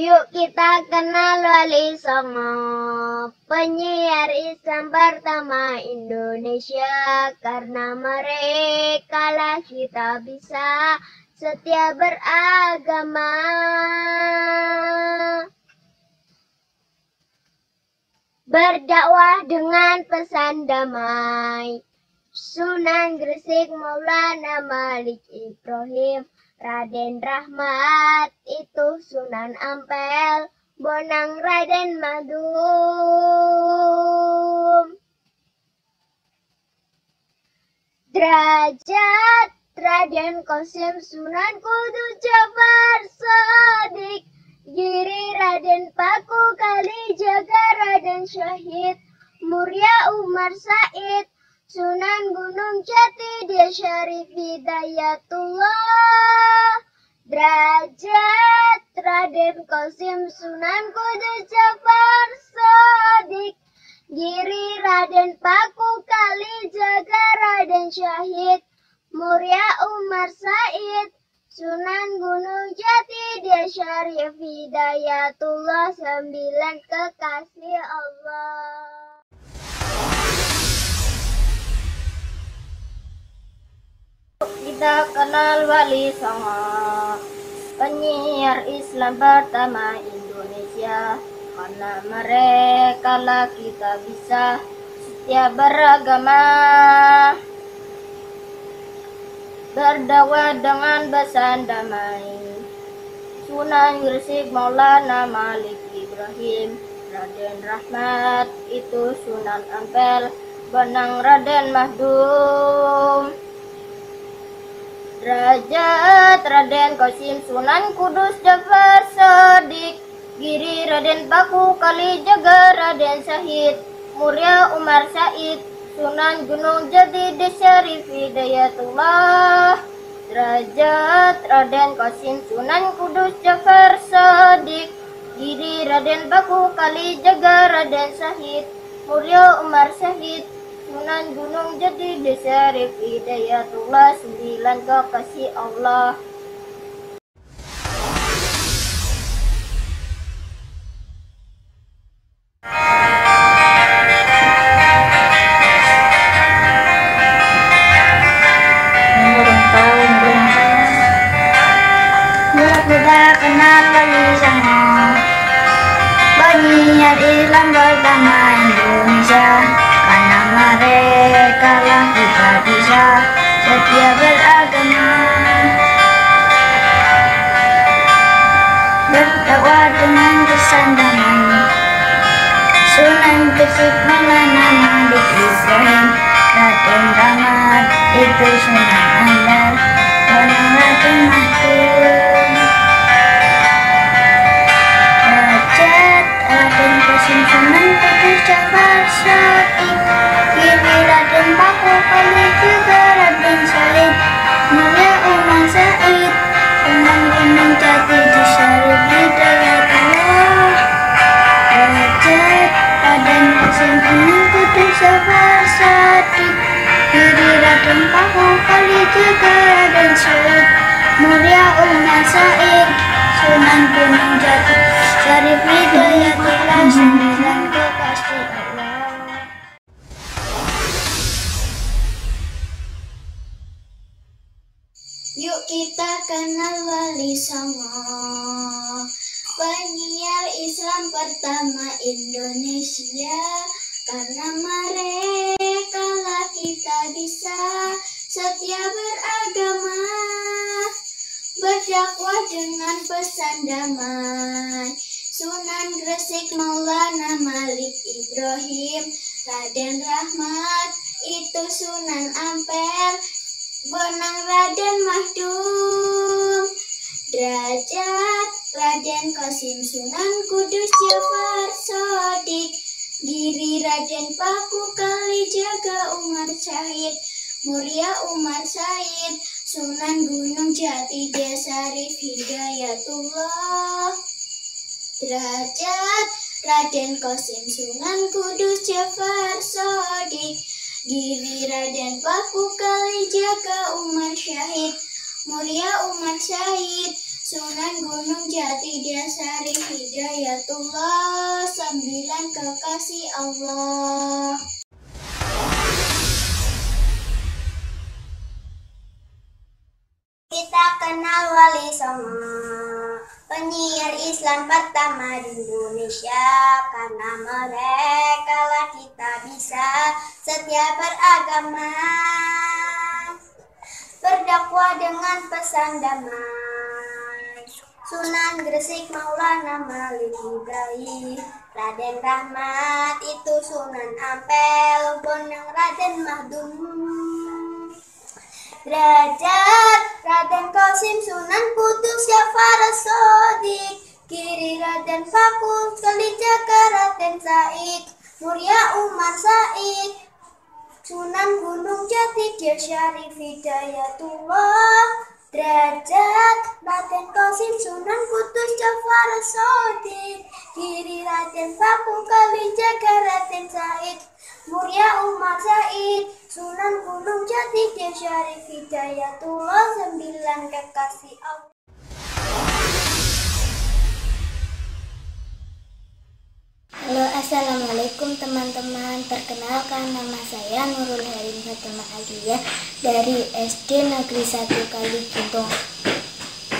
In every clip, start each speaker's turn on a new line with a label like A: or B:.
A: Yuk kita kenal Wali Songo, penyiar Islam pertama Indonesia. Karena merekalah kita bisa setia beragama. Berdakwah dengan pesan damai. Sunan Gresik Maulana Malik Ibrahim, Raden Rahmat itu Sunan Ampel, Bonang Raden Madum. Derajat Raden Qasim Sunan Kudus Jafar Shadiq, Giri Raden Paku Kalijaga Raden Syahid, Muria Umar Said, Sunan Gunung Jati Dia Syarif Hidayatullah. Derajat Raden Qasim Sunan Kudus Jafar Shadiq, Giri Raden Paku Kalijaga Raden Syahid, Muria Umar Said, Sunan Gunung Jati Dia Syarif Hidayatullah. 9 kekasih Allah. Kita kenal Wali Songo, penyiar Islam pertama Indonesia. Karena merekalah kita bisa setia beragama. Berdakwah dengan pesan damai. Sunan Gresik Maulana Malik Ibrahim, Raden Rahmat itu Sunan Ampel, Bonang Raden Madum. Derajat Raden Qasim Sunan Kudus Jafar Shadiq, Giri Raden Paku Kalijaga Raden Syahid, Muria Umar Said, Sunan Gunung Jati Dia Syarif Hidayatullah. Derajat Raden Qasim Sunan Kudus Jafar Shadiq, Giri Raden Paku Kalijaga Raden Syahid, Muria Umar Said, Sunan Gunung Jati Dia Syarif Hidayatullah. 9 kekasih Allah.
B: Kita kenal Wali Songo, penyiar Islam pertama Indonesia. Karena merekalah kita bisa setia beragama. Berdakwah dengan pesan damai. Sunan Gresik Maulana Malik Ibrahim, Raden Rahmat itu Sunan Ampel, Bonang Raden Madum. Derajat Raden Qasim Sunan Kudus Jafar Shadiq, Giri Raden Paku Kalijaga Raden Syahid, Muria Umar Said, Sunan Gunung Jati Dia Syarif Hidayatullah. Derajat Raden Qasim Sunan Kudus Jafar Shadiq, Giri Raden Paku Kalijaga Raden Syahid, Muria Umar Said, Sunan Gunung Jati Syarif Hidayatullah. 9 kekasih Allah. Yuk kita kenal Wali Songo, penyiar Islam pertama Indonesia. Karena merekalah kita bisa setia beragama. Berdakwah dengan pesan damai. Sunan Gresik Maulana Malik Ibrahim, Raden Rahmat itu Sunan Ampel, Bonang Raden Madum. Derajat Raden Qasim Sunan Kudus Jafar Shadiq, Giri Raden Paku Kalijaga Umar Syahid, Muria Umar Said, Sunan Gunung Jati Dia Syarif Hidayatullah. Derajat Raden Qasim Sunan Kudus Jafar Shadiq, Giri Raden Paku Kalijaga Umar Syahid, Muria Umar Said, Sunan Gunung Jati Syarif Hidayatullah, 9 kekasih Allah. Kita kenal Wali Songo, penyiar Islam pertama di Indonesia. Karena mereka lah kita bisa setia beragama, berdakwah dengan pesan damai. Sunan Gresik Maulana Malik Ibrahim, Raden Rahmat itu Sunan Ampel, Bonang Raden Mahdum, Derajat Raden Qasim Sunan Kudus Jafar Shadiq, Giri Raden Paku Kalijaga Raden Said, Muria Umar Said, Sunan Gunung Jati Syarif Hidayatullah. Derajat Raden Qasim Sunan Kudus Jafar Shadiq, Giri Raden Paku Kalijaga Raden Said, Muria Umar Said, Sunan Gunung Jati Syarif Hidayatullah, 9 kekasih Allah.
C: Halo, assalamualaikum teman-teman. Perkenalkan, nama saya Nurul Herin Fatimah Aliyah dari SD Negeri 1 Kaligintung.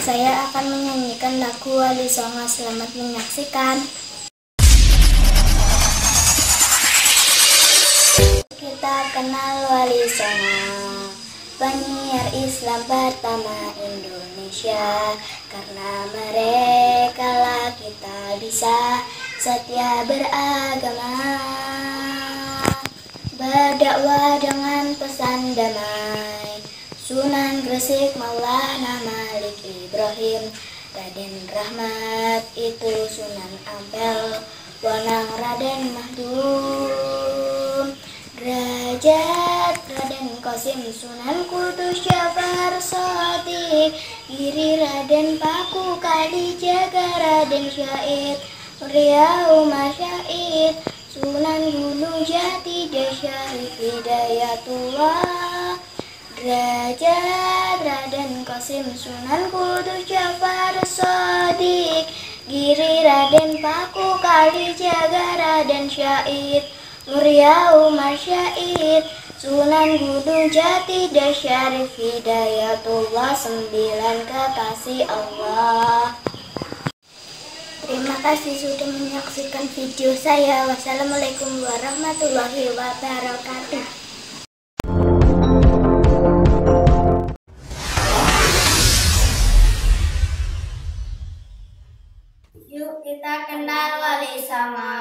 C: Saya akan menyanyikan lagu Wali Songo. Selamat menyaksikan. Kita kenal Wali Songo, penyiar Islam pertama Indonesia. Karena mereka lah kita bisa setia beragama, berdakwah dengan pesan damai. Sunan Gresik Maulana Malik Ibrahim, Raden Rahmat itu Sunan Ampel, Bonang Raden Mahdum, Derajat Raden Qasim Sunan Kudus Jafar Shadiq, Giri Raden Paku Kalijaga Raden Said, Muria Umar Said, Sunan Gunung Jati Syarif Hidayatullah. Derajat Raden Qasim Sunan Kudus Jafar Shadiq, Giri Raden Paku Kalijaga Raden Said, Muria Umar Said, Sunan Gunung Jati Syarif Hidayatullah, 9 kekasih Allah. Terima kasih sudah menyaksikan video saya. Wassalamualaikum warahmatullahi wabarakatuh.
B: Yuk kita kenal Wali Songo,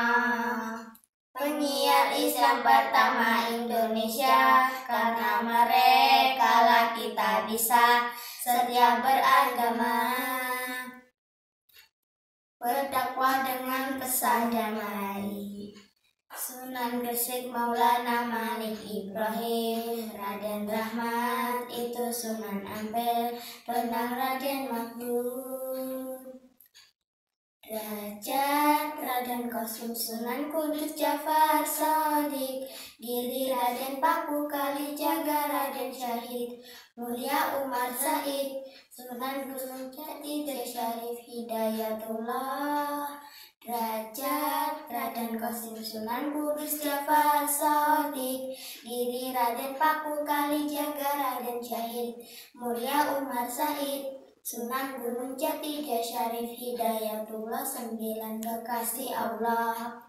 B: penyiar Islam pertama Indonesia. Karena mereka lah kita bisa setia beragama, berdakwah dengan pesan damai. Sunan Gresik Maulana Malik Ibrahim, Raden Rahmat itu Sunan Ampel, Bonang Raden Mahdum, Derajat Raden Qasim Sunan Kudus Jafar Shadiq, Giri Raden Paku Kalijaga Raden Said, Mulia Umar Said, Sunan Gunung Jati Syarif Hidayatullah. Derajat Raden Qasim Sunan Kudus Jafar Shadiq, Giri Raden Paku Kalijaga Raden Said, Mulia Umar Said, Sunan Gunung Jati Syarif Hidayatullah, 9 kekasih Allah.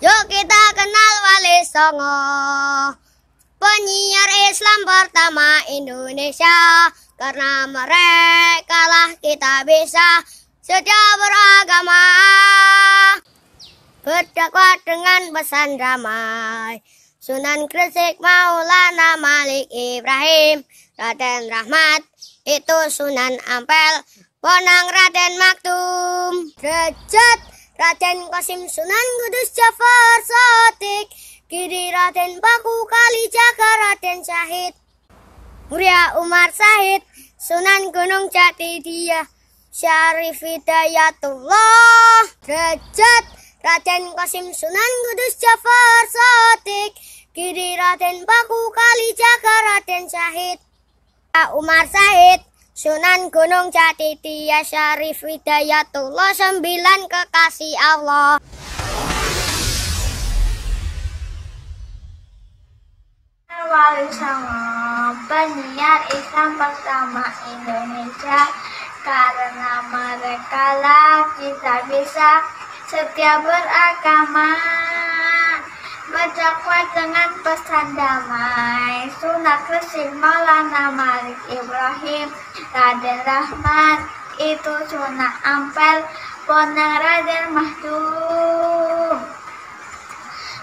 A: Yuk kita kenal Wali Songo, penyiar Islam pertama Indonesia. Karena mereka lah kita bisa setia beragama, berdakwah dengan pesan damai. Sunan Gresik Maulana Malik Ibrahim, Raden Rahmat itu Sunan Ampel, Bonang Raden Mahdum, Derajat Raden Qasim Sunan Kudus Jafar Shadiq, Giri Raden Paku Kalijaga Raden Said, Muria Umar Said, Sunan Gunung Jati Syarif Hidayatullah. Derajat Raden Qasim Sunan Kudus Jafar Shadiq, Giri Raden Paku Kalijaga Raden Syahid Umar Syahid Sunan Gunung Jati Tia Syarif Hidayatullah 9 kekasih Allah.
B: Wali Songo, penyiar Islam pertama Indonesia, karena mereka lah kita bisa setia beragama, berdakwah dengan pesan damai. Sunan Gresik Maulana Malik Ibrahim, Raden Rahmat itu Sunan Ampel, Bonang Raden Mahdum,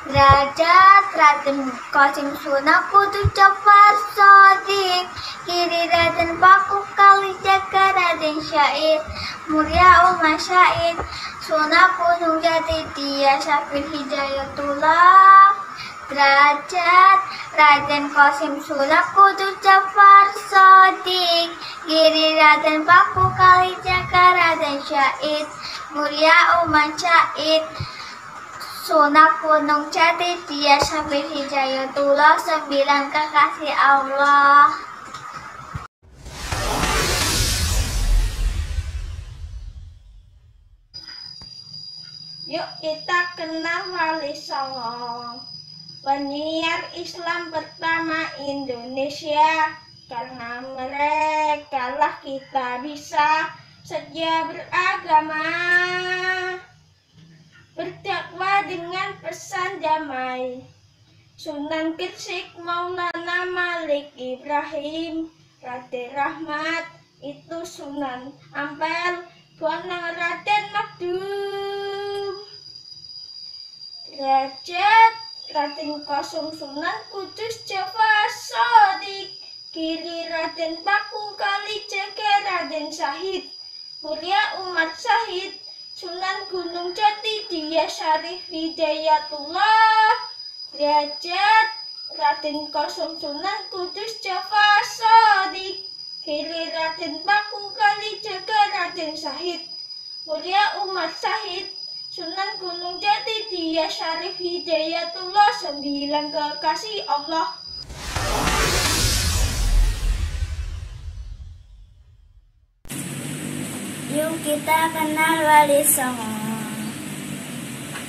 B: Derajat Raden Qasim Sunan Kudus Jafar Shadiq, Giri Raden Paku Kalijaga Raden Syahid, Muria Umar Syahid, Sunan Gunung Jati Tia Syarif Hidayatullah, Derajat Raden Qasim Sunan Kudus Jafar Shadiq, Giri Raden Paku Kalijaga Raden Syahid, Muria Umar Syahid, Sunan Gunung Jati Tia Syarif Hidayatullah 9 kekasih Allah.
D: Yuk kita kenal Wali Songo, penyiar Islam pertama Indonesia, karena mereka lah kita bisa setia beragama, berdakwah dengan pesan damai. Sunan Gresik Maulana Malik Ibrahim, Raden Rahmat itu Sunan Ampel, Bonang Raden Mahdum, Derajat Raden Qasim Sunan Kudus Jafar Shadiq, Giri Raden Paku Kalijaga Raden Syahid, Muria Umar Syahid, Sunan Gunung Jati Tia Syarif Hidayatullah, Derajat Raden Qasim Sunan Kudus Jafar Shadiq, Giri Raden Paku Kalijaga Raden Syahid, Muria Umar Syahid, Sunan Gunung Jati Tia Syarif Hidayatullah 9 kekasih Allah.
C: Yuk kita kenal Wali Songo,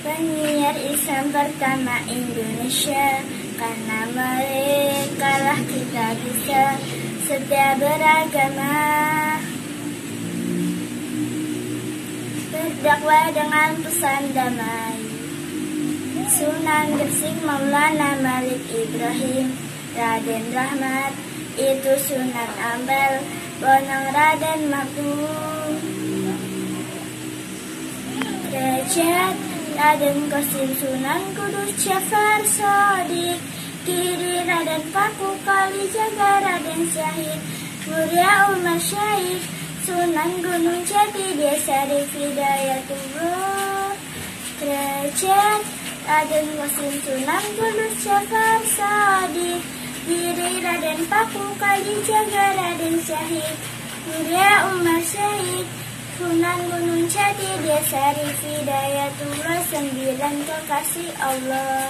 C: penyiar Islam pertama Indonesia, karena mereka lah kita bisa setia beragama, berdakwah dengan pesan damai. Sunan Gresik Maulana Malik Ibrahim, Raden Rahmat itu Sunan Ampel, Bonang Raden Mahdum, Derajat Raden Qasim Sunan Kudus Jafar Shadiq, Giri Raden Paku Kalijaga Raden Syahid, Muria Umar Syahid, Sunan Gunung Jati Tia Syarif Hidayatullah, Derajat Raden Qasim Sunan Kudus Jafar Shadiq, Giri Raden Paku Kalijaga Raden Syahid, Muria Umar Syahid, Sunan Gunung Jati Tia Syarif Hidayatullah 9 kekasih Allah.